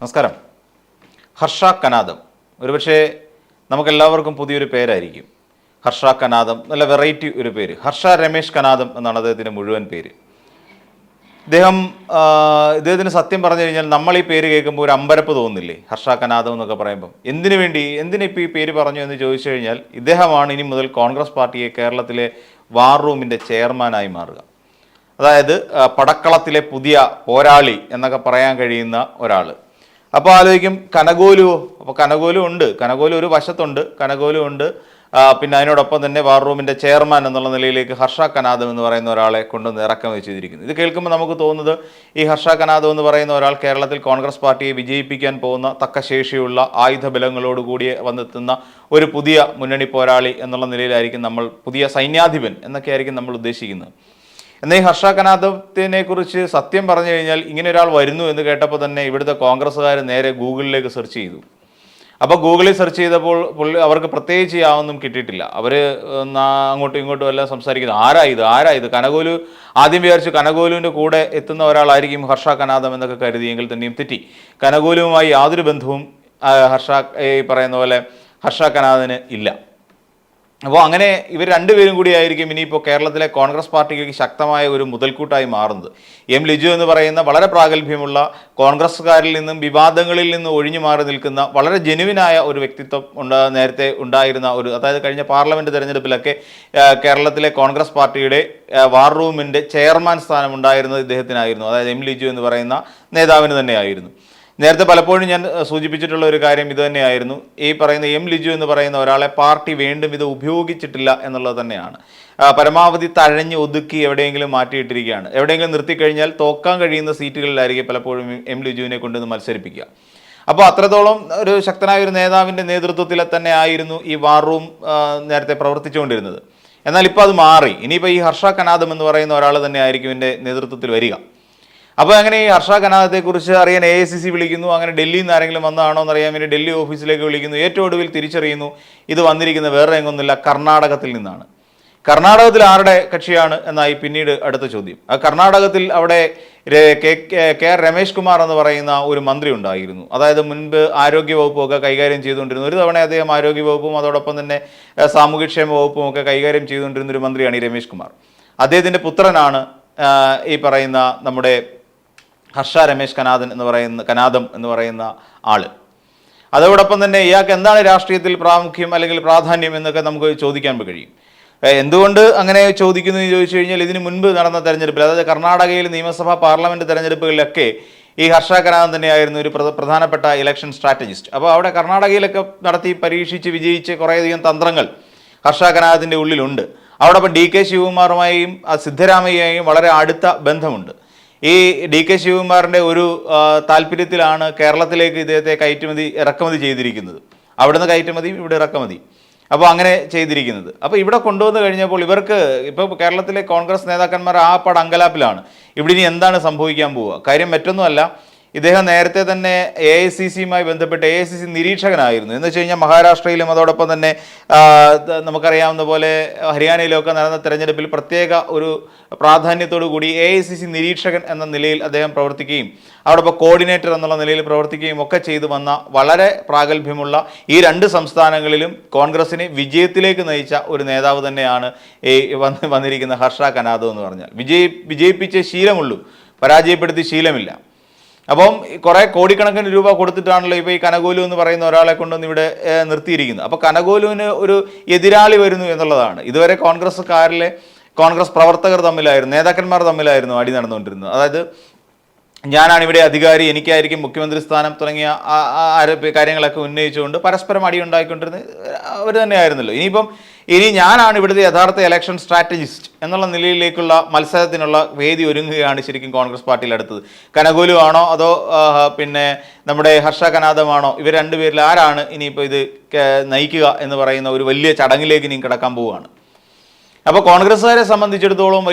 നമസ്കാരം. ഹർഷ കനാദം ഒരുപക്ഷെ നമുക്കെല്ലാവർക്കും പുതിയൊരു പേരായിരിക്കും. ഹർഷ കനാദം നല്ല വെറൈറ്റി ഒരു പേര്. ഹർഷ രമേശ് കനാദം എന്നാണ് അദ്ദേഹത്തിൻ്റെ മുഴുവൻ പേര്. ഇദ്ദേഹത്തിന് സത്യം പറഞ്ഞു കഴിഞ്ഞാൽ നമ്മൾ ഈ പേര് കേൾക്കുമ്പോൾ ഒരു അമ്പരപ്പ് തോന്നുന്നില്ലേ? ഹർഷ കനാദം എന്നൊക്കെ പറയുമ്പം എന്തിനിപ്പോൾ ഈ പേര് പറഞ്ഞു എന്ന് ചോദിച്ചു കഴിഞ്ഞാൽ ഇദ്ദേഹമാണ് ഇനി മുതൽ കോൺഗ്രസ് പാർട്ടിയെ കേരളത്തിലെ വാർ റൂമിൻ്റെ ചെയർമാനായി മാറുക. അതായത് പടക്കളത്തിലെ പുതിയ പോരാളി എന്നൊക്കെ പറയാൻ കഴിയുന്ന ഒരാൾ. അപ്പോൾ ആലോചിക്കും കനകോലുവോ? അപ്പോൾ കനകോലു ഉണ്ട്, കനകോലു ഒരു വശത്തുണ്ട്, കനകോലു ഉണ്ട്. പിന്നെ അതിനോടൊപ്പം തന്നെ വാർ റൂമിൻ്റെ ചെയർമാൻ എന്നുള്ള നിലയിലേക്ക് ഹർഷ കനാദം എന്ന് പറയുന്ന ഒരാളെ കൊണ്ടുവന്ന് ഇറക്കുമതി ചെയ്തിരിക്കുന്നു. ഇത് കേൾക്കുമ്പോൾ നമുക്ക് തോന്നുന്നത് ഈ ഹർഷ കനാദം എന്ന് പറയുന്ന ഒരാൾ കേരളത്തിൽ കോൺഗ്രസ് പാർട്ടിയെ വിജയിപ്പിക്കാൻ പോകുന്ന തക്ക ശേഷിയുള്ള ആയുധബലങ്ങളോടുകൂടി വന്നെത്തുന്ന ഒരു പുതിയ മുന്നണി പോരാളി എന്നുള്ള നിലയിലായിരിക്കും നമ്മൾ, പുതിയ സൈന്യാധിപൻ എന്നൊക്കെയായിരിക്കും നമ്മൾ ഉദ്ദേശിക്കുന്നത്. എന്നാൽ ഈ ഹർഷ കനാദത്തിനെ കുറിച്ച് സത്യം പറഞ്ഞു കഴിഞ്ഞാൽ ഇങ്ങനെ ഒരാൾ വരുന്നു എന്ന് കേട്ടപ്പോൾ തന്നെ ഇവിടുത്തെ കോൺഗ്രസ്സുകാർ നേരെ ഗൂഗിളിലേക്ക് സെർച്ച് ചെയ്തു. അപ്പോൾ ഗൂഗിളിൽ സെർച്ച് ചെയ്തപ്പോൾ അവർക്ക് പ്രത്യേകിച്ച് യാതൊന്നും കിട്ടിയിട്ടില്ല. അവർ അങ്ങോട്ടും ഇങ്ങോട്ടും എല്ലാം സംസാരിക്കുന്നത് ആരായത് കനകോലു. ആദ്യം വിചാരിച്ചു കനകോലുവിൻ്റെ കൂടെ എത്തുന്ന ഒരാളായിരിക്കും ഹർഷ കനാദം എന്നൊക്കെ കരുതിയെങ്കിൽ തന്നെയും തെറ്റി. കനകോലുവുമായി യാതൊരു ബന്ധവും ഈ പറയുന്ന പോലെ ഹർഷ കനാദന് ഇല്ല. അപ്പോൾ അങ്ങനെ ഇവർ രണ്ടുപേരും കൂടിയായിരിക്കും ഇനിയിപ്പോൾ കേരളത്തിലെ കോൺഗ്രസ് പാർട്ടിക്ക് ശക്തമായ ഒരു മുതൽക്കൂട്ടായി മാറുന്നത്. എം ലിജു എന്ന് പറയുന്ന വളരെ പ്രാഗൽഭ്യമുള്ള കോൺഗ്രസ്സുകാരിൽ നിന്നും വിവാദങ്ങളിൽ നിന്ന് ഒഴിഞ്ഞു മാറി നിൽക്കുന്ന വളരെ ജെനുവിനായ ഒരു വ്യക്തിത്വം നേരത്തെ ഉണ്ടായിരുന്ന അതായത് കഴിഞ്ഞ പാർലമെൻറ്റ് തെരഞ്ഞെടുപ്പിലൊക്കെ കേരളത്തിലെ കോൺഗ്രസ് പാർട്ടിയുടെ വാർ റൂമിൻ്റെ ചെയർമാൻ സ്ഥാനം ഉണ്ടായിരുന്നത് ഇദ്ദേഹത്തിനായിരുന്നു. അതായത് എം ലിജു എന്ന് പറയുന്ന നേതാവിന് തന്നെയായിരുന്നു. നേരത്തെ പലപ്പോഴും ഞാൻ സൂചിപ്പിച്ചിട്ടുള്ള ഒരു കാര്യം ഇത് തന്നെയായിരുന്നു. ഈ പറയുന്ന എം ലിജു എന്ന് പറയുന്ന ഒരാളെ പാർട്ടി വീണ്ടും ഇത് ഉപയോഗിച്ചിട്ടില്ല എന്നുള്ളത് തന്നെയാണ്. പരമാവധി തഴഞ്ഞ് ഒതുക്കി എവിടെയെങ്കിലും മാറ്റിയിട്ടിരിക്കുകയാണ്. എവിടെയെങ്കിലും നിർത്തിക്കഴിഞ്ഞാൽ തോക്കാൻ കഴിയുന്ന സീറ്റുകളിലായിരിക്കും പലപ്പോഴും എം ലിജുവിനെ കൊണ്ടുവന്ന് മത്സരിപ്പിക്കുക. അപ്പോൾ അത്രത്തോളം ഒരു ശക്തനായ ഒരു നേതാവിൻ്റെ നേതൃത്വത്തിൽ തന്നെ ആയിരുന്നു ഈ വാർ റൂം നേരത്തെ പ്രവർത്തിച്ചുകൊണ്ടിരുന്നത്. എന്നാൽ ഇപ്പോൾ അത് മാറി. ഇനിയിപ്പോൾ ഈ ഹർഷ കനാദം എന്ന് പറയുന്ന ഒരാൾ തന്നെ ആയിരിക്കും ഇതിൻ്റെ നേതൃത്വത്തിൽ വരിക. അപ്പോൾ അങ്ങനെ ഈ ഹർഷ കനാദത്തെക്കുറിച്ച് അറിയാൻ AICC വിളിക്കുന്നു. അങ്ങനെ ഡൽഹിയിൽ നിന്ന് ആരെങ്കിലും വന്നതാണോ എന്നറിയാൻ വേണ്ടി ഡൽഹി ഓഫീസിലേക്ക് വിളിക്കുന്നു. ഏറ്റവും ഒടുവിൽ തിരിച്ചറിയുന്നു ഇത് വന്നിരിക്കുന്നത് വേറെ എങ്ങൊന്നുമില്ല, കർണാടകത്തിൽ നിന്നാണ്. കർണാടകത്തിൽ ആരുടെ കക്ഷിയാണ് എന്നായി പിന്നീട് അടുത്ത ചോദ്യം. ആ കർണാടകത്തിൽ അവിടെ KR രമേശ് കുമാർ എന്ന് പറയുന്ന ഒരു മന്ത്രി ഉണ്ടായിരുന്നു. അതായത് മുൻപ് ആരോഗ്യവകുപ്പൊക്കെ കൈകാര്യം ചെയ്തുകൊണ്ടിരുന്നു. ഒരു തവണ അദ്ദേഹം ആരോഗ്യവകുപ്പും അതോടൊപ്പം തന്നെ സാമൂഹ്യക്ഷേമ വകുപ്പും ഒക്കെ കൈകാര്യം ചെയ്തുകൊണ്ടിരുന്ന ഒരു മന്ത്രിയാണ് ഈ രമേശ് കുമാർ. അദ്ദേഹത്തിൻ്റെ പുത്രനാണ് ഈ പറയുന്ന നമ്മുടെ ഹർഷ രമേശ് കനാദം എന്ന് പറയുന്ന ആള്. അതോടൊപ്പം തന്നെ ഇയാൾക്ക് എന്താണ് രാഷ്ട്രീയത്തിൽ പ്രാമുഖ്യം അല്ലെങ്കിൽ പ്രാധാന്യം എന്നൊക്കെ നമുക്ക് ചോദിക്കാൻ കഴിയും. എന്തുകൊണ്ട് അങ്ങനെ ചോദിക്കുന്നു എന്ന് ചോദിച്ചു കഴിഞ്ഞാൽ ഇതിന് മുൻപ് നടന്ന തെരഞ്ഞെടുപ്പിൽ, അതായത് കർണാടകയിൽ നിയമസഭാ പാർലമെൻറ്റ് തെരഞ്ഞെടുപ്പുകളിലൊക്കെ ഈ ഹർഷ കനാദം തന്നെയായിരുന്നു ഒരു പ്രധാനപ്പെട്ട ഇലക്ഷൻ സ്ട്രാറ്റജിസ്റ്റ്. അപ്പോൾ അവിടെ കർണാടകയിലൊക്കെ നടത്തി പരീക്ഷിച്ച് വിജയിച്ച് കുറേയധികം തന്ത്രങ്ങൾ ഹർഷ കനാദത്തിൻ്റെ ഉള്ളിലുണ്ട്. അവിടെ DK ശിവകുമാറുമായും സിദ്ധരാമയ്യയും വളരെ അടുത്ത ബന്ധമുണ്ട്. ഈ DK ശിവകുമാറിൻ്റെ ഒരു താല്പര്യത്തിലാണ് കേരളത്തിലേക്ക് ഇദ്ദേഹത്തെ ഇറക്കുമതി ചെയ്തിരിക്കുന്നത്. അവിടുന്ന് കയറ്റുമതിയും ഇവിടെ ഇറക്കുമതി. അപ്പോൾ അങ്ങനെ ചെയ്തിരിക്കുന്നത്. അപ്പോൾ ഇവിടെ കൊണ്ടുവന്ന് കഴിഞ്ഞപ്പോൾ ഇവർക്ക് ഇപ്പോൾ കേരളത്തിലെ കോൺഗ്രസ് നേതാക്കന്മാർ ആ അങ്കലാപ്പിലാണ്. ഇവിടെ ഇനി എന്താണ് സംഭവിക്കാൻ പോവുക? കാര്യം മറ്റൊന്നുമല്ല, ഇദ്ദേഹം നേരത്തെ തന്നെ AICCയുമായി ബന്ധപ്പെട്ട് AICC നിരീക്ഷകനായിരുന്നു. എന്ന് വെച്ച് കഴിഞ്ഞാൽ മഹാരാഷ്ട്രയിലും അതോടൊപ്പം തന്നെ നമുക്കറിയാവുന്ന പോലെ ഹരിയാനയിലൊക്കെ നടന്ന തെരഞ്ഞെടുപ്പിൽ പ്രത്യേക ഒരു പ്രാധാന്യത്തോടു കൂടി AICC നിരീക്ഷകൻ എന്ന നിലയിൽ അദ്ദേഹം പ്രവർത്തിക്കുകയും അതോടൊപ്പം കോർഡിനേറ്റർ എന്നുള്ള നിലയിൽ പ്രവർത്തിക്കുകയും ഒക്കെ ചെയ്തു വന്ന വളരെ പ്രാഗൽഭ്യമുള്ള ഈ രണ്ട് സംസ്ഥാനങ്ങളിലും കോൺഗ്രസിനെ വിജയത്തിലേക്ക് നയിച്ച ഒരു നേതാവ് തന്നെയാണ് ഈ വന്നിരിക്കുന്ന ഹർഷ കനാദം എന്ന് പറഞ്ഞാൽ. വിജയിപ്പിച്ച ശീലമുള്ളൂ, പരാജയപ്പെടുത്തി ശീലമില്ല. അപ്പം കുറേ കോടിക്കണക്കിന് രൂപ കൊടുത്തിട്ടാണല്ലോ ഇപ്പോൾ ഈ കനകോലു എന്ന് പറയുന്ന ഒരാളെ കൊണ്ടുവന്ന് ഇവിടെ നിർത്തിയിരിക്കുന്നത്. അപ്പോൾ കനകോലുവിന് ഒരു എതിരാളി വരുന്നു എന്നുള്ളതാണ്. ഇതുവരെ കോൺഗ്രസ് പ്രവർത്തകർ തമ്മിലായിരുന്നു, നേതാക്കന്മാർ തമ്മിലായിരുന്നു അടി നടന്നുകൊണ്ടിരുന്നത്. അതായത് ഞാനാണ് ഇവിടെ അധികാരി, എനിക്കായിരിക്കും മുഖ്യമന്ത്രി സ്ഥാനം തുടങ്ങിയ കാര്യങ്ങളൊക്കെ ഉന്നയിച്ചുകൊണ്ട് പരസ്പരം അടി ഉണ്ടായിക്കൊണ്ടിരുന്നത് അവർ തന്നെയായിരുന്നല്ലോ. ഇനി ഞാനാണ് ഇവിടുത്തെ യഥാർത്ഥ ഇലക്ഷൻ സ്ട്രാറ്റജിസ്റ്റ് എന്നുള്ള നിലയിലേക്കുള്ള മത്സരത്തിനുള്ള വേദി ഒരുങ്ങുകയാണ് ശരിക്കും കോൺഗ്രസ് പാർട്ടിയിൽ അടുത്തത്. കനകോലു ആണോ അതോ പിന്നെ നമ്മുടെ ഹർഷ കനാദമാണോ? ഇവർ രണ്ടുപേരിൽ ആരാണ് ഇനിയിപ്പോൾ ഇത് നയിക്കുക എന്ന് പറയുന്ന ഒരു വലിയ ചടങ്ങിലേക്ക് ഇനി കിടക്കാൻ പോവുകയാണ്. അപ്പോൾ കോൺഗ്രസ്സുകാരെ സംബന്ധിച്ചിടത്തോളം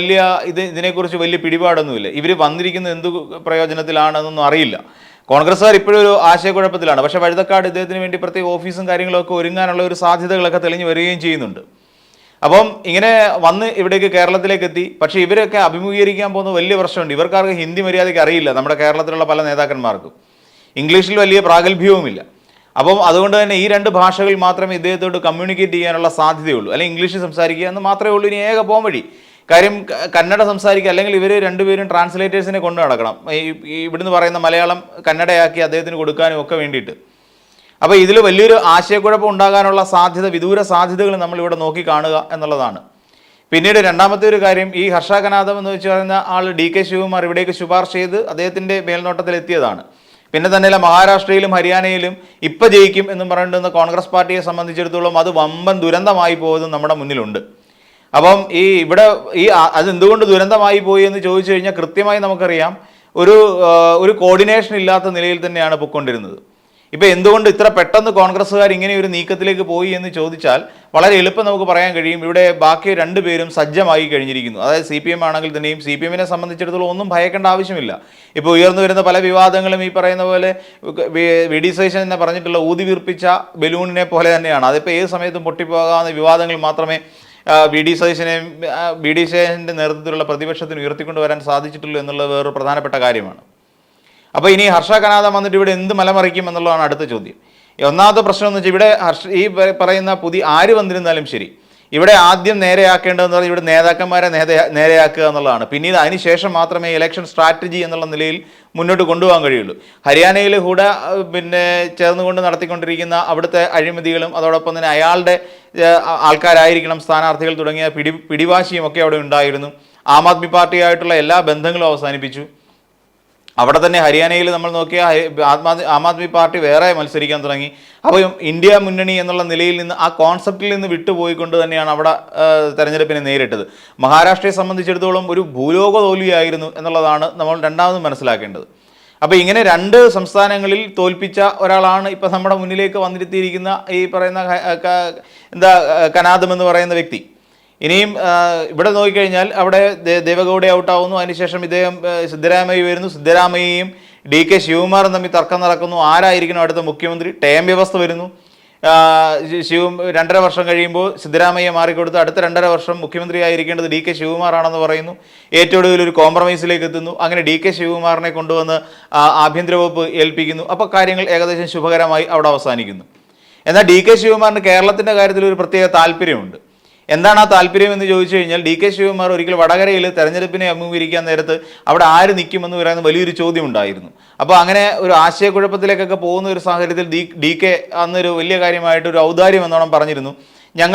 ഇതിനെക്കുറിച്ച് വലിയ പിടിപാടൊന്നുമില്ല. ഇവർ വന്നിരിക്കുന്നത് എന്ത് പ്രയോജനത്തിലാണെന്നൊന്നും അറിയില്ല. കോൺഗ്രസ്സുകാർ ഇപ്പോഴും ഒരു ആശയക്കുഴപ്പത്തിലാണ്. പക്ഷേ വഴുതക്കാട് ഇദ്ദേഹത്തിന് വേണ്ടി പ്രത്യേക ഓഫീസും കാര്യങ്ങളൊക്കെ ഒരുങ്ങാനുള്ള ഒരു സാധ്യതകളൊക്കെ തെളിഞ്ഞു വരികയും ചെയ്യുന്നുണ്ട്. അപ്പം ഇങ്ങനെ വന്ന് ഇവിടേക്ക് കേരളത്തിലേക്ക് എത്തി. പക്ഷേ ഇവരൊക്കെ അഭിമുഖീകരിക്കാൻ പോകുന്ന വലിയ പ്രശ്നമുണ്ട്. ഇവർക്കാർക്ക് ഹിന്ദി മര്യാദയ്ക്ക് അറിയില്ല, നമ്മുടെ കേരളത്തിലുള്ള പല നേതാക്കന്മാർക്കും. ഇംഗ്ലീഷിൽ വലിയ പ്രാഗൽഭ്യവുമില്ല. അപ്പം അതുകൊണ്ട് തന്നെ ഈ രണ്ട് ഭാഷകൾ മാത്രമേ ഇദ്ദേഹത്തോട് കമ്മ്യൂണിക്കേറ്റ് ചെയ്യാനുള്ള സാധ്യതയുള്ളൂ. അല്ലെങ്കിൽ ഇംഗ്ലീഷ് സംസാരിക്കുക എന്ന് മാത്രമേ ഉള്ളൂ ഇനി ഏക പോം വഴി. കാര്യം കന്നഡ സംസാരിക്കുക, അല്ലെങ്കിൽ ഇവർ രണ്ടുപേരും ട്രാൻസ്ലേറ്റേഴ്സിനെ കൊണ്ടു നടക്കണം, ഇവിടുന്ന് പറയുന്ന മലയാളം കന്നഡയാക്കി അദ്ദേഹത്തിന് കൊടുക്കാനും ഒക്കെ വേണ്ടിയിട്ട്. അപ്പോൾ ഇതിൽ വലിയൊരു ആശയക്കുഴപ്പം ഉണ്ടാകാനുള്ള സാധ്യത, വിദൂര സാധ്യതകൾ നമ്മളിവിടെ നോക്കി കാണുക എന്നുള്ളതാണ്. പിന്നീട് രണ്ടാമത്തെ ഒരു കാര്യം, ഈ ഹർഷ കനാദം എന്ന് വെച്ച് പറയുന്ന ആൾ DK ശിവകുമാർ ഇവിടേക്ക് ശുപാർശ ചെയ്ത് അദ്ദേഹത്തിൻ്റെ മേൽനോട്ടത്തിലെത്തിയതാണ്. പിന്നെ തന്നെയല്ല, മഹാരാഷ്ട്രയിലും ഹരിയാനയിലും ഇപ്പം ജയിക്കും എന്നും പറഞ്ഞിട്ടുന്ന കോൺഗ്രസ് പാർട്ടിയെ സംബന്ധിച്ചിടത്തോളം അത് വമ്പൻ ദുരന്തമായി പോയതും നമ്മുടെ മുന്നിലുണ്ട്. അപ്പം അത് എന്തുകൊണ്ട് ദുരന്തമായി പോയി എന്ന് ചോദിച്ചു കഴിഞ്ഞാൽ കൃത്യമായി നമുക്കറിയാം, ഒരു കോർഡിനേഷൻ ഇല്ലാത്ത നിലയിൽ തന്നെയാണ് പൊയ്ക്കൊണ്ടിരുന്നത്. ഇപ്പം എന്തുകൊണ്ട് ഇത്ര പെട്ടെന്ന് കോൺഗ്രസ്സുകാർ ഇങ്ങനെ ഒരു നീക്കത്തിലേക്ക് പോയി എന്ന് ചോദിച്ചാൽ വളരെ എളുപ്പം നമുക്ക് പറയാൻ കഴിയും. ഇവിടെ ബാക്കി രണ്ടുപേരും സജ്ജമായി കഴിഞ്ഞിരിക്കുന്നു. അതായത് CPM ആണെങ്കിൽ തന്നെയും CPM-നെ സംബന്ധിച്ചിടത്തോളം ഒന്നും ഭയക്കേണ്ട ആവശ്യമില്ല. ഇപ്പോൾ ഉയർന്നു വരുന്ന പല വിവാദങ്ങളും ഈ പറയുന്ന പോലെ VD സതീശൻ എന്നെ പറഞ്ഞിട്ടുള്ള ഊതി വീർപ്പിച്ച ബലൂണിനെ പോലെ തന്നെയാണ്. അതിപ്പോൾ ഏത് സമയത്തും പൊട്ടിപ്പോകാവുന്ന വിവാദങ്ങൾ മാത്രമേ VD സതീശൻ്റെ നേതൃത്വത്തിലുള്ള പ്രതിപക്ഷത്തിന് ഉയർത്തിക്കൊണ്ടുവരാൻ സാധിച്ചിട്ടുള്ളൂ എന്നുള്ളത് വേറൊരു പ്രധാനപ്പെട്ട കാര്യമാണ്. അപ്പോൾ ഇനി ഹർഷ കനാദം വന്നിട്ട് ഇവിടെ എന്ത് മലമറിക്കും എന്നുള്ളതാണ് അടുത്ത ചോദ്യം. ഒന്നാമത്തെ പ്രശ്നം എന്ന് വെച്ചാൽ, ഇവിടെ ഈ പറയുന്ന ആര് വന്നിരുന്നാലും ശരി, ഇവിടെ ആദ്യം നേരെയാക്കേണ്ടതെന്ന് പറഞ്ഞാൽ ഇവിടെ നേതാക്കന്മാരെ നേരെയാക്കുക എന്നുള്ളതാണ്. പിന്നീട് അതിനുശേഷം മാത്രമേ ഇലക്ഷൻ സ്ട്രാറ്റജി എന്നുള്ള നിലയിൽ മുന്നോട്ട് കൊണ്ടുപോകാൻ കഴിയുള്ളൂ. ഹരിയാനയിൽ ഹൂഡ ചേർന്നുകൊണ്ട് നടത്തിക്കൊണ്ടിരിക്കുന്ന അവിടുത്തെ അഴിമതികളും അതോടൊപ്പം തന്നെ അയാളുടെ ആൾക്കാരായിരിക്കണം സ്ഥാനാർത്ഥികൾ തുടങ്ങിയ പിടിവാശിയും ഒക്കെ അവിടെ ഉണ്ടായിരുന്നു. ആം ആദ്മി പാർട്ടിയായിട്ടുള്ള എല്ലാ ബന്ധങ്ങളും അവസാനിപ്പിച്ചു. അവിടെ തന്നെ ഹരിയാനയിൽ നമ്മൾ നോക്കിയാൽ ആം ആദ്മി പാർട്ടി വേറെ മത്സരിക്കാൻ തുടങ്ങി. അപ്പോൾ ഇന്ത്യ മുന്നണി എന്നുള്ള നിലയിൽ നിന്ന്, ആ കോൺസെപ്റ്റിൽ നിന്ന് വിട്ടുപോയിക്കൊണ്ട് തന്നെയാണ് അവിടെ തെരഞ്ഞെടുപ്പിനെ നേരിട്ടത്. മഹാരാഷ്ട്രയെ സംബന്ധിച്ചിടത്തോളം ഒരു ഭൂലോക തോൽവിയായിരുന്നു എന്നുള്ളതാണ് നമ്മൾ രണ്ടാമതും മനസ്സിലാക്കേണ്ടത്. അപ്പോൾ ഇങ്ങനെ രണ്ട് സംസ്ഥാനങ്ങളിൽ തോൽപ്പിച്ച ഒരാളാണ് ഇപ്പം നമ്മുടെ മുന്നിലേക്ക് വന്നിരുത്തിയിരിക്കുന്ന ഈ പറയുന്ന കനാദം എന്ന് പറയുന്ന വ്യക്തി. ഇനിയും ഇവിടെ നോക്കിക്കഴിഞ്ഞാൽ അവിടെ ദേവഗൗഡ ഔട്ടാവുന്നു. അതിനുശേഷം ഇദ്ദേഹം സിദ്ധരാമയ്യ വരുന്നു. സിദ്ധരാമയ്യയും DK ശിവകുമാറും തമ്മിൽ തർക്കം നടക്കുന്നു. ആരായിരിക്കണം അടുത്ത മുഖ്യമന്ത്രി? ടേം വ്യവസ്ഥ വരുന്നു. 2.5 വർഷം കഴിയുമ്പോൾ സിദ്ധരാമയ്യ മാറിക്കൊടുത്ത് അടുത്ത 2.5 വർഷം മുഖ്യമന്ത്രി ആയിരിക്കേണ്ടത് DK ശിവകുമാറാണെന്ന് പറയുന്നു. ഏറ്റവും ഒടുവിൽ ഒരു കോംപ്രമൈസിലേക്ക് എത്തുന്നു. അങ്ങനെ DK ശിവകുമാറിനെ കൊണ്ടുവന്ന് ആഭ്യന്തര വകുപ്പ് ഏൽപ്പിക്കുന്നു. അപ്പോൾ കാര്യങ്ങൾ ഏകദേശം ശുഭകരമായി അവിടെ അവസാനിക്കുന്നു. എന്നാൽ DK ശിവകുമാറിന് കേരളത്തിൻ്റെ കാര്യത്തിൽ ഒരു പ്രത്യേക താല്പര്യമുണ്ട്. എന്താണ് ആ താല്പര്യം എന്ന് ചോദിച്ചു കഴിഞ്ഞാൽ, DK ശിവകുമാർ ഒരിക്കൽ വടകരയിൽ തെരഞ്ഞെടുപ്പിനെ അഭിമുഖീകരിക്കാൻ നേരത്ത് അവിടെ ആര് നിൽക്കുമെന്ന് പറയുന്ന വലിയൊരു ചോദ്യം ഉണ്ടായിരുന്നു. അപ്പോൾ അങ്ങനെ ഒരു ആശയക്കുഴപ്പത്തിലേക്കൊക്കെ പോകുന്ന ഒരു സാഹചര്യത്തിൽ DK അന്നൊരു വലിയ കാര്യമായിട്ട് ഒരു ഔദാര്യം എന്നോണം പറഞ്ഞിരുന്നു, ഞാൻ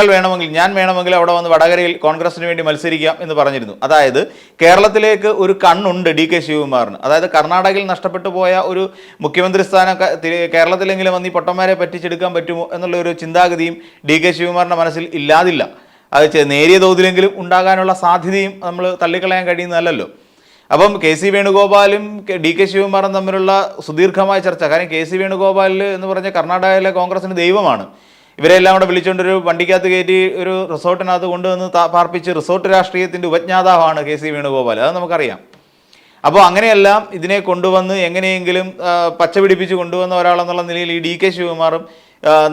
വേണമെങ്കിൽ അവിടെ വന്ന് വടകരയിൽ കോൺഗ്രസിന് വേണ്ടി മത്സരിക്കാം എന്ന് പറഞ്ഞിരുന്നു. അതായത് കേരളത്തിലേക്ക് ഒരു കണ്ണുണ്ട് DK ശിവകുമാറിന്. അതായത് കർണാടകയിൽ നഷ്ടപ്പെട്ടു പോയ ഒരു മുഖ്യമന്ത്രി സ്ഥാനം കേരളത്തിലെങ്കിലും വന്ന് ഈ പൊട്ടന്മാരെ പറ്റിച്ചെടുക്കാൻ പറ്റുമോ എന്നുള്ള ഒരു ചിന്താഗതിയും DK ശിവകുമാറിൻ്റെ മനസ്സിൽ ഇല്ലാതില്ല. അത് നേരിയ തോതിലെങ്കിലും ഉണ്ടാകാനുള്ള സാധ്യതയും നമ്മൾ തള്ളിക്കളയാൻ കഴിയുന്നതല്ലോ. അപ്പം KC വേണുഗോപാലും DK ശിവകുമാറും തമ്മിലുള്ള സുദീർഘമായ ചർച്ച. കാരണം KC വേണുഗോപാൽ എന്ന് പറഞ്ഞ കർണാടകയിലെ കോൺഗ്രസിന് ദൈവമാണ്. ഇവരെല്ലാം കൂടെ വിളിച്ചുകൊണ്ടൊരു വണ്ടിക്കകത്ത് കയറ്റി ഒരു റിസോർട്ടിനകത്ത് കൊണ്ടുവന്ന് പാർപ്പിച്ച് റിസോർട്ട് രാഷ്ട്രീയത്തിൻ്റെ ഉപജ്ഞാതാവാണ് KC വേണുഗോപാൽ. അത് നമുക്കറിയാം. അപ്പോൾ അങ്ങനെയെല്ലാം ഇതിനെ കൊണ്ടുവന്ന് എങ്ങനെയെങ്കിലും പച്ച പിടിപ്പിച്ച് കൊണ്ടുവന്ന ഒരാളെന്നുള്ള നിലയിൽ ഈ DK ശിവകുമാറും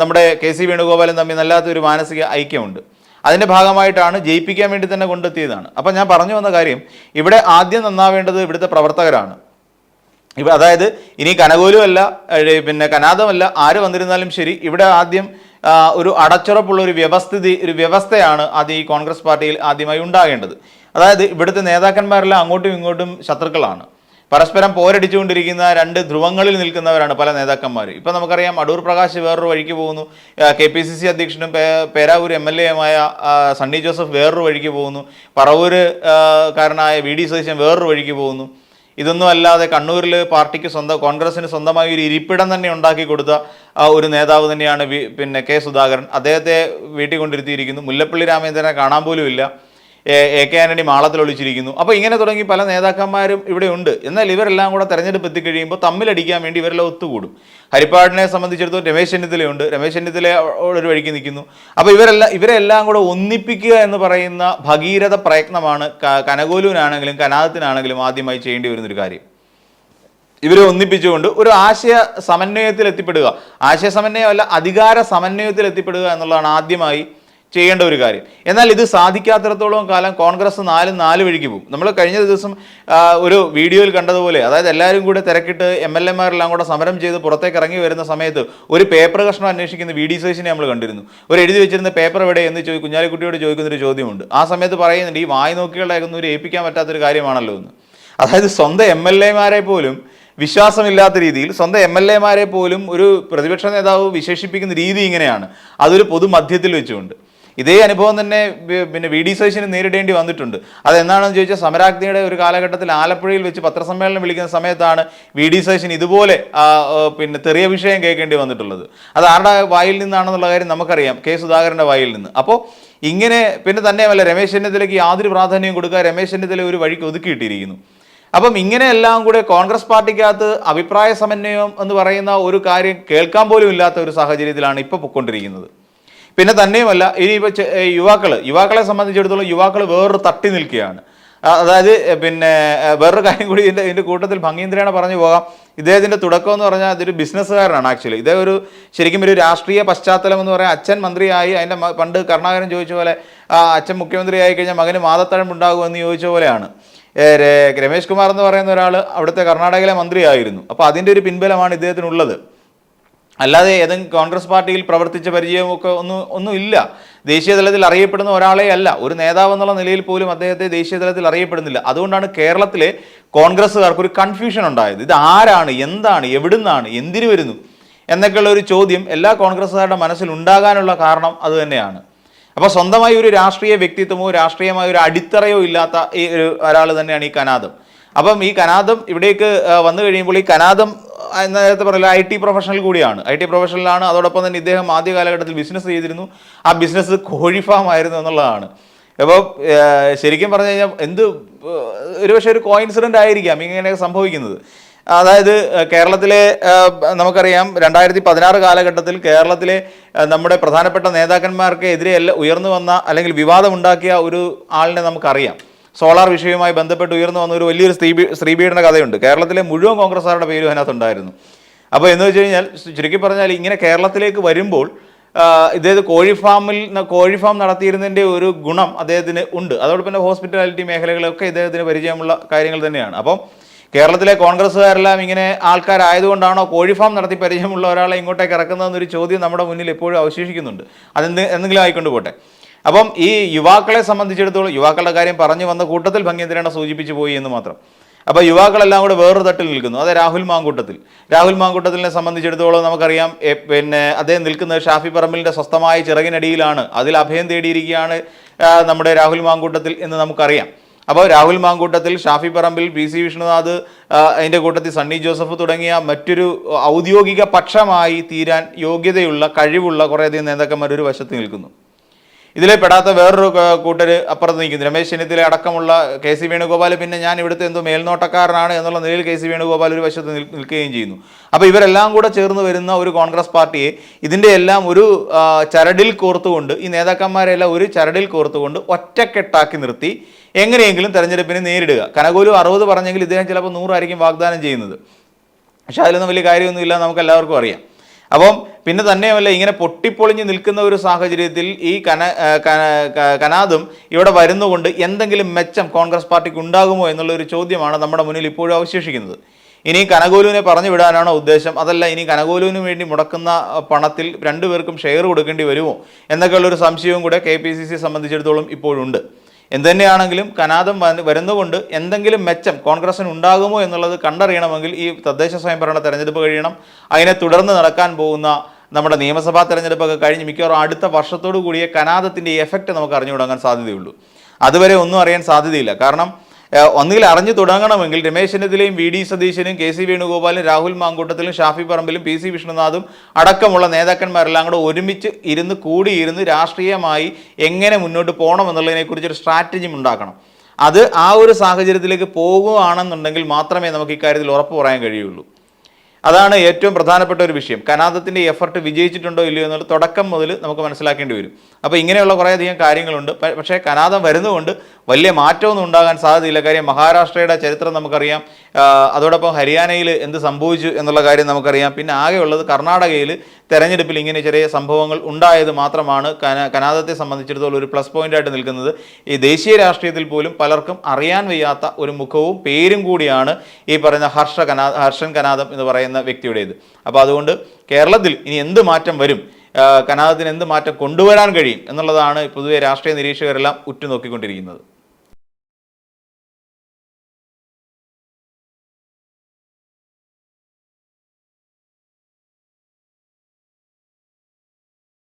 നമ്മുടെ KC വേണുഗോപാലും തമ്മിൽ നല്ലാത്തൊരു മാനസിക ഐക്യമുണ്ട്. അതിൻ്റെ ഭാഗമായിട്ടാണ് ജയിപ്പിക്കാൻ വേണ്ടി തന്നെ കൊണ്ടെത്തിയതാണ്. അപ്പം ഞാൻ പറഞ്ഞു വന്ന കാര്യം, ഇവിടെ ആദ്യം നന്നാവേണ്ടത് ഇവിടുത്തെ പ്രവർത്തകരാണ്. അതായത് ഇനി കനകോലുമല്ല, പിന്നെ കനാദമല്ല, ആര് വന്നിരുന്നാലും ശരി, ഇവിടെ ആദ്യം ഒരു അടച്ചുറപ്പുള്ള ഒരു വ്യവസ്ഥയാണ് ആദ്യം ഈ കോൺഗ്രസ് പാർട്ടിയിൽ ആദ്യമായി ഉണ്ടാകേണ്ടത്. അതായത് ഇവിടുത്തെ നേതാക്കന്മാരെല്ലാം അങ്ങോട്ടും ഇങ്ങോട്ടും ശത്രുക്കളാണ്. പരസ്പരം പോരടിച്ചുകൊണ്ടിരിക്കുന്ന രണ്ട് ധ്രുവങ്ങളിൽ നിൽക്കുന്നവരാണ് പല നേതാക്കന്മാർ. ഇപ്പം നമുക്കറിയാം, അടൂർ പ്രകാശ് വേറൊരു വഴിക്ക് പോകുന്നു, KPCC അധ്യക്ഷനും പേരാവൂർ MLA-യുമായ സണ്ണി ജോസഫ് വേറൊരു വഴിക്ക് പോകുന്നു, പറവൂരുകാരനായ VD സതീശൻ വേറൊരു വഴിക്ക് പോകുന്നു. ഇതൊന്നും അല്ലാതെ കണ്ണൂരിൽ പാർട്ടിക്ക് കോൺഗ്രസിന് സ്വന്തമായി ഒരു ഇരിപ്പിടം തന്നെ ഉണ്ടാക്കി കൊടുത്ത ഒരു നേതാവ് തന്നെയാണ് പിന്നെ K സുധാകരൻ. അദ്ദേഹത്തെ വീട്ടിൽ കൊണ്ടിരുത്തിയിരിക്കുന്നു. മുല്ലപ്പള്ളി രാമചന്ദ്രനെ കാണാൻ പോലും ഇല്ല. AK ആന്റണി മാളത്തിൽ ഒളിച്ചിരിക്കുന്നു. അപ്പോൾ ഇങ്ങനെ തുടങ്ങി പല നേതാക്കന്മാരും ഇവിടെ ഉണ്ട്. എന്നാൽ ഇവരെല്ലാം കൂടെ തെരഞ്ഞെടുപ്പ് എത്തിക്കഴിയുമ്പോൾ തമ്മിലടിക്കാൻ വേണ്ടി ഇവരെല്ലാം ഒത്തുകൂടും. ഹരിപ്പാടിനെ സംബന്ധിച്ചിടത്തോളം രമേശ് ചെന്നിത്തലയുണ്ട്. രമേശ് ചെന്നിത്തല ഒരു വഴിക്ക് നിൽക്കുന്നു. അപ്പോൾ ഇവരെല്ലാം കൂടെ ഒന്നിപ്പിക്കുക എന്ന് പറയുന്ന ഭഗീരഥ പ്രയത്നമാണ് കനകോലുവിനാണെങ്കിലും കനാദത്തിനാണെങ്കിലും ആദ്യമായി ചെയ്യേണ്ടി വരുന്നൊരു കാര്യം. ഇവരെ ഒന്നിപ്പിച്ചുകൊണ്ട് ഒരു ആശയ സമന്വയത്തിൽ എത്തിപ്പെടുക, ആശയ സമന്വയമല്ല, അധികാര സമന്വയത്തിൽ എത്തിപ്പെടുക എന്നുള്ളതാണ് ആദ്യമായി ചെയ്യേണ്ട ഒരു കാര്യം. എന്നാൽ ഇത് സാധിക്കാത്തിടത്തോളം കാലം കോൺഗ്രസ് നാല് വഴിക്ക് പോകും. നമ്മൾ കഴിഞ്ഞ ദിവസം ഒരു വീഡിയോയിൽ കണ്ടതുപോലെ, അതായത് എല്ലാവരും കൂടെ തിരക്കിട്ട് MLA-മാരെല്ലാം കൂടെ സമരം ചെയ്ത് പുറത്തേക്ക് ഇറങ്ങി വരുന്ന സമയത്ത് ഒരു പേപ്പർ കഷ്ണം അന്വേഷിക്കുന്ന VD സതീശനെ നമ്മൾ കണ്ടിരുന്നു. ഒരു എഴുതി വെച്ചിരുന്ന പേപ്പർ എവിടെ എന്ന് കുഞ്ഞാലിക്കുട്ടിയോട് ചോദിക്കുന്നൊരു ചോദ്യമുണ്ട്. ആ സമയത്ത് പറയുന്നുണ്ട് ഈ വായി നോക്കികളുടെ ഒന്നും ഒരു ഏൽപ്പിക്കാൻ പറ്റാത്തൊരു കാര്യമാണല്ലോ എന്ന്. അതായത് സ്വന്തം MLA-മാരെ പോലും വിശ്വാസമില്ലാത്ത രീതിയിൽ, സ്വന്തം MLA-മാരെ പോലും ഒരു പ്രതിപക്ഷ നേതാവ് വിശേഷിപ്പിക്കുന്ന രീതി ഇങ്ങനെയാണ്, അതൊരു പൊതുമധ്യത്തിൽ വെച്ചുകൊണ്ട്. ഇതേ അനുഭവം തന്നെ പിന്നെ VD സതീശന് നേരിടേണ്ടി വന്നിട്ടുണ്ട്. അതെന്താണെന്ന് ചോദിച്ചാൽ സമരാഗ്നിയുടെ ഒരു കാലഘട്ടത്തിൽ ആലപ്പുഴയിൽ വെച്ച് പത്രസമ്മേളനം വിളിക്കുന്ന സമയത്താണ് VD സതീശൻ ഇതുപോലെ പിന്നെ തെറിയ വിഷയം കേൾക്കേണ്ടി വന്നിട്ടുള്ളത്. അത് ആരുടെ വായിൽ നിന്നാണെന്നുള്ള കാര്യം നമുക്കറിയാം, K. സുധാകരൻ്റെ വായിൽ നിന്ന്. അപ്പോൾ ഇങ്ങനെ പിന്നെ തന്നെയല്ല, രമേശ് ചെന്നിത്തലയ്ക്ക് യാതൊരു പ്രാധാന്യം കൊടുക്കുക, രമേശ് ചെന്നിത്തല ഒരു വഴിക്ക് ഒതുക്കിയിട്ടിരിക്കുന്നു. അപ്പം ഇങ്ങനെയെല്ലാം കൂടെ കോൺഗ്രസ് പാർട്ടിക്കകത്ത് അഭിപ്രായ സമന്വയം എന്ന് പറയുന്ന ഒരു കാര്യം കേൾക്കാൻ പോലും ഇല്ലാത്ത ഒരു സാഹചര്യത്തിലാണ് ഇപ്പോൾ പൊയ്ക്കൊണ്ടിരിക്കുന്നത്. പിന്നെ തന്നെയുമല്ല, ഇനിയിപ്പോൾ യുവാക്കളെ സംബന്ധിച്ചിടത്തോളം യുവാക്കൾ വേറൊരു തട്ടി നിൽക്കുകയാണ്. അതായത് പിന്നെ വേറൊരു കാര്യം കൂടി ഇതിൻ്റെ കൂട്ടത്തിൽ ഭംഗീന്ദ്രേണ പറഞ്ഞു പോകാം. ഇദ്ദേഹത്തിൻ്റെ തുടക്കം എന്ന് പറഞ്ഞാൽ അതൊരു ബിസിനസ്സുകാരനാണ്. ആക്ച്വലി ഇതേ ശരിക്കും ഒരു രാഷ്ട്രീയ പശ്ചാത്തലം എന്ന് പറയാൻ, അച്ഛൻ മന്ത്രിയായി, അതിൻ്റെ പണ്ട് കരുണാകരൻ ചോദിച്ച പോലെ അച്ഛൻ മുഖ്യമന്ത്രി ആയി കഴിഞ്ഞാൽ മകന് മാതത്തഴമ്പുണ്ടാകുമെന്ന് ചോദിച്ച പോലെയാണ്. രമേശ് കുമാർ എന്ന് പറയുന്ന ഒരാൾ അവിടുത്തെ കർണാടകയിലെ മന്ത്രിയായിരുന്നു. അപ്പോൾ അതിൻ്റെ ഒരു പിൻബലമാണ് ഇദ്ദേഹത്തിനുള്ളത്. അല്ലാതെ ഏതെങ്കിലും കോൺഗ്രസ് പാർട്ടിയിൽ പ്രവർത്തിച്ച പരിചയമൊക്കെ ഒന്നും ഇല്ല. ദേശീയ തലത്തിൽ അറിയപ്പെടുന്ന ഒരാളെ അല്ല, ഒരു നേതാവ് എന്നുള്ള നിലയിൽ പോലും അദ്ദേഹത്തെ ദേശീയ തലത്തിൽ അറിയപ്പെടുന്നില്ല. അതുകൊണ്ടാണ് കേരളത്തിലെ കോൺഗ്രസ്സുകാർക്ക് ഒരു കൺഫ്യൂഷൻ ഉണ്ടായത്. ഇത് ആരാണ്, എന്താണ്, എവിടുന്നാണ്, എന്തിനു വരുന്നു എന്നൊക്കെയുള്ള ഒരു ചോദ്യം എല്ലാ കോൺഗ്രസ്സുകാരുടെ മനസ്സിൽ ഉണ്ടാകാനുള്ള കാരണം അത് തന്നെയാണ്. അപ്പോൾ സ്വന്തമായി ഒരു രാഷ്ട്രീയ വ്യക്തിത്വമോ രാഷ്ട്രീയമായ ഒരു അടിത്തറയോ ഇല്ലാത്ത ഈ ഒരു ഒരാൾ തന്നെയാണ് ഈ കനാദം. അപ്പം ഈ കനാദം ഇവിടേക്ക് വന്നു കഴിയുമ്പോൾ, ഈ കനാദം നേരത്തെ പറയില്ല IT പ്രൊഫഷണൽ കൂടിയാണ്, IT പ്രൊഫഷണലാണ്. അതോടൊപ്പം തന്നെ ഇദ്ദേഹം ആദ്യ കാലഘട്ടത്തിൽ ബിസിനസ് ചെയ്തിരുന്നു. ആ ബിസിനസ് കോഴി ഫാം ആയിരുന്നു എന്നുള്ളതാണ്. അപ്പോൾ ശരിക്കും പറഞ്ഞു കഴിഞ്ഞാൽ ഒരുപക്ഷെ ഒരു കോയിൻസിഡൻ്റ് ആയിരിക്കാം ഇങ്ങനെയൊക്കെ സംഭവിക്കുന്നത്. അതായത് കേരളത്തിലെ നമുക്കറിയാം 2016 കാലഘട്ടത്തിൽ കേരളത്തിലെ നമ്മുടെ പ്രധാനപ്പെട്ട നേതാക്കന്മാർക്ക് എതിരെ ഉയർന്നു വന്ന അല്ലെങ്കിൽ വിവാദമുണ്ടാക്കിയ ഒരു ആളിനെ നമുക്കറിയാം. സോളാർ വിഷയവുമായി ബന്ധപ്പെട്ട് ഉയർന്നു വന്ന ഒരു വലിയൊരു സ്ത്രീപീഡന കഥയുണ്ട്. കേരളത്തിലെ മുഴുവൻ കോൺഗ്രസ്സുകാരുടെ പേരും അതിനകത്തുണ്ടായിരുന്നു. അപ്പോൾ എന്ന് വെച്ച് കഴിഞ്ഞാൽ ചുരുക്കി പറഞ്ഞാൽ ഇങ്ങനെ കേരളത്തിലേക്ക് വരുമ്പോൾ ഇദ്ദേഹം കോഴി ഫാം നടത്തിയിരുന്നതിൻ്റെ ഒരു ഗുണം അദ്ദേഹത്തിന് ഉണ്ട്. അതോടൊപ്പം തന്നെ ഹോസ്പിറ്റാലിറ്റി മേഖലകളൊക്കെ ഇദ്ദേഹത്തിന് പരിചയമുള്ള കാര്യങ്ങൾ തന്നെയാണ്. അപ്പം കേരളത്തിലെ കോൺഗ്രസ്സുകാരെല്ലാം ഇങ്ങനെ ആൾക്കാരായതുകൊണ്ടാണോ കോഴി ഫാം നടത്തി പരിചയമുള്ള ഒരാളെ ഇങ്ങോട്ടേക്ക് ഇറക്കുന്നതെന്നൊരു ചോദ്യം നമ്മുടെ മുന്നിൽ എപ്പോഴും അവശേഷിക്കുന്നുണ്ട്. എന്തെങ്കിലും ആയിക്കൊണ്ട് പോട്ടെ. അപ്പം ഈ യുവാക്കളെ സംബന്ധിച്ചിടത്തോളം, യുവാക്കളുടെ കാര്യം പറഞ്ഞു വന്ന കൂട്ടത്തിൽ ഭംഗീന്ദ്രേണ സൂചിപ്പിച്ചു പോയി എന്ന് മാത്രം. അപ്പോൾ യുവാക്കളെല്ലാം കൂടെ വേറൊരു തട്ടിൽ നിൽക്കുന്നു. അത് രാഹുൽ മാങ്കൂട്ടത്തിനെ സംബന്ധിച്ചിടത്തോളം നമുക്കറിയാം, പിന്നെ അദ്ദേഹം നിൽക്കുന്നത് ഷാഫി പറമ്പിലിൻ്റെ സ്വസ്ഥമായ ചിറകിനടിയിലാണ്. അതിൽ അഭയം തേടിയിരിക്കുകയാണ് നമ്മുടെ രാഹുൽ മാങ്കൂട്ടത്തിൽ എന്ന് നമുക്കറിയാം. അപ്പോൾ രാഹുൽ മാങ്കൂട്ടത്തിൽ, ഷാഫി പറമ്പിൽ, PC വിഷ്ണുനാഥ്, അതിൻ്റെ കൂട്ടത്തിൽ സണ്ണി ജോസഫ് തുടങ്ങിയ മറ്റൊരു ഔദ്യോഗിക പക്ഷമായി തീരാൻ യോഗ്യതയുള്ള കഴിവുള്ള കുറേയധികം നേതാക്കന്മാർ ഒരു വശത്ത് നിൽക്കുന്നു. ഇതിലെ പെടാത്ത വേറൊരു കൂട്ടർ അപ്പുറത്ത് നിൽക്കുന്നു. രമേശ് ചെന്നിത്തല അടക്കമുള്ള KC വേണുഗോപാൽ, പിന്നെ ഞാൻ ഇവിടുത്തെ എന്തോ മേൽനോട്ടക്കാരനാണ് എന്നുള്ള നിലയിൽ KC വേണുഗോപാൽ ഒരു വശത്ത് നിൽക്കുകയും ചെയ്യുന്നു. അപ്പോൾ ഇവരെല്ലാം കൂടെ ചേർന്ന് വരുന്ന ഒരു കോൺഗ്രസ് പാർട്ടിയെ ഇതിൻ്റെ എല്ലാം ഒരു ചരടിൽ കോർത്തുകൊണ്ട്, ഈ നേതാക്കന്മാരെല്ലാം ഒരു ചരടിൽ കോർത്തുകൊണ്ട് ഒറ്റക്കെട്ടാക്കി നിർത്തി എങ്ങനെയെങ്കിലും തെരഞ്ഞെടുപ്പിനെ നേരിടുക. കനകോലു 60 പറഞ്ഞെങ്കിൽ ഇദ്ദേഹം ചിലപ്പോൾ 100 ആയിരിക്കും വാഗ്ദാനം ചെയ്യുന്നത്. പക്ഷെ അതിലൊന്നും വലിയ കാര്യമൊന്നുമില്ല, നമുക്ക് എല്ലാവർക്കും അറിയാം. അപ്പം പിന്നെ തന്നെയുമല്ല, ഇങ്ങനെ പൊട്ടിപ്പൊളിഞ്ഞ് നിൽക്കുന്ന ഒരു സാഹചര്യത്തിൽ ഈ കനാദും ഇവിടെ വരുന്നുകൊണ്ട് എന്തെങ്കിലും മെച്ചം കോൺഗ്രസ് പാർട്ടിക്ക് ഉണ്ടാകുമോ എന്നുള്ളൊരു ചോദ്യമാണ് നമ്മുടെ മുന്നിൽ ഇപ്പോഴും അവശേഷിക്കുന്നത്. ഇനി കനകോലുവിനെ പറഞ്ഞു വിടാനാണോ ഉദ്ദേശം? അതല്ല, ഇനി കനകോലുവിന് വേണ്ടി മുടക്കുന്ന പണത്തിൽ രണ്ടുപേർക്കും ഷെയർ കൊടുക്കേണ്ടി വരുമോ എന്നൊക്കെയുള്ളൊരു സംശയവും കൂടെ KPCC സംബന്ധിച്ചിടത്തോളം ഇപ്പോഴുണ്ട്. എന്തുതന്നെയാണെങ്കിലും കനാദം വരുന്നുകൊണ്ട് എന്തെങ്കിലും മെച്ചം കോൺഗ്രസിന് ഉണ്ടാകുമോ എന്നുള്ളത് കണ്ടറിയണമെങ്കിൽ ഈ തദ്ദേശ സ്വയംഭരണ തെരഞ്ഞെടുപ്പ് കഴിയണം. അതിനെ തുടർന്ന് നടക്കാൻ പോകുന്ന നമ്മുടെ നിയമസഭാ തെരഞ്ഞെടുപ്പൊക്കെ കഴിഞ്ഞ് മിക്കവാറും അടുത്ത വർഷത്തോടു കൂടിയ കനാദത്തിൻ്റെ എഫക്റ്റ് നമുക്ക് അറിഞ്ഞു തുടങ്ങാൻ സാധ്യതയുള്ളൂ. അതുവരെ ഒന്നും അറിയാൻ സാധ്യതയില്ല. കാരണം ഒന്നുകിൽ അറിഞ്ഞു തുടങ്ങണമെങ്കിൽ രമേശ് ചെന്നിത്തലയും VD സതീശനും KC വേണുഗോപാലും രാഹുൽ മാങ്കൂട്ടത്തിലും ഷാഫി പറമ്പിലും PC വിഷ്ണുനാഥും അടക്കമുള്ള നേതാക്കന്മാരെല്ലാം കൂടെ ഒരുമിച്ച് കൂടിയിരുന്ന് രാഷ്ട്രീയമായി എങ്ങനെ മുന്നോട്ട് പോകണം എന്നുള്ളതിനെക്കുറിച്ചൊരു സ്ട്രാറ്റജി ഉണ്ടാക്കണം. അത് ആ ഒരു സാഹചര്യത്തിലേക്ക് പോകുകയാണെന്നുണ്ടെങ്കിൽ മാത്രമേ നമുക്ക് ഇക്കാര്യത്തിൽ ഉറപ്പ് പറയാൻ കഴിയുള്ളൂ. അതാണ് ഏറ്റവും പ്രധാനപ്പെട്ട ഒരു വിഷയം. കനാദത്തിൻ്റെ എഫർട്ട് വിജയിച്ചിട്ടുണ്ടോ ഇല്ലയോ എന്നുള്ളത് തുടക്കം മുതൽ നമുക്ക് മനസ്സിലാക്കേണ്ടി വരും. അപ്പോൾ ഇങ്ങനെയുള്ള കുറേയധികം കാര്യങ്ങളുണ്ട്. പക്ഷേ കനാദം വരുന്നതുകൊണ്ട് വലിയ മാറ്റമൊന്നും ഉണ്ടാകാൻ സാധ്യതയില്ല. കാര്യം മഹാരാഷ്ട്രയുടെ ചരിത്രം നമുക്കറിയാം, അതോടൊപ്പം ഹരിയാനയിൽ എന്ത് സംഭവിച്ചു എന്നുള്ള കാര്യം നമുക്കറിയാം. പിന്നെ ആകെയുള്ളത് കർണാടകയിൽ തെരഞ്ഞെടുപ്പിൽ ഇങ്ങനെ ചെറിയ സംഭവങ്ങൾ ഉണ്ടായത് മാത്രമാണ് കനാദത്തെ സംബന്ധിച്ചിടത്തോളം ഒരു പ്ലസ് പോയിന്റായിട്ട് നിൽക്കുന്നത്. ഈ ദേശീയ രാഷ്ട്രീയത്തിൽ പോലും പലർക്കും അറിയാൻ വയ്യാത്ത ഒരു മുഖവും പേരും കൂടിയാണ് ഈ പറയുന്ന ഹർഷൻ കനാദം എന്ന് പറയുന്ന വ്യക്തിയുടേത്. അപ്പോൾ അതുകൊണ്ട് കേരളത്തിൽ ഇനി എന്ത് മാറ്റം വരും, കനാദത്തിന് എന്ത് മാറ്റം കൊണ്ടുവരാൻ കഴിയും എന്നുള്ളതാണ് പൊതുവെ രാഷ്ട്രീയ നിരീക്ഷകരെല്ലാം ഉറ്റുനോക്കിക്കൊണ്ടിരിക്കുന്നത്.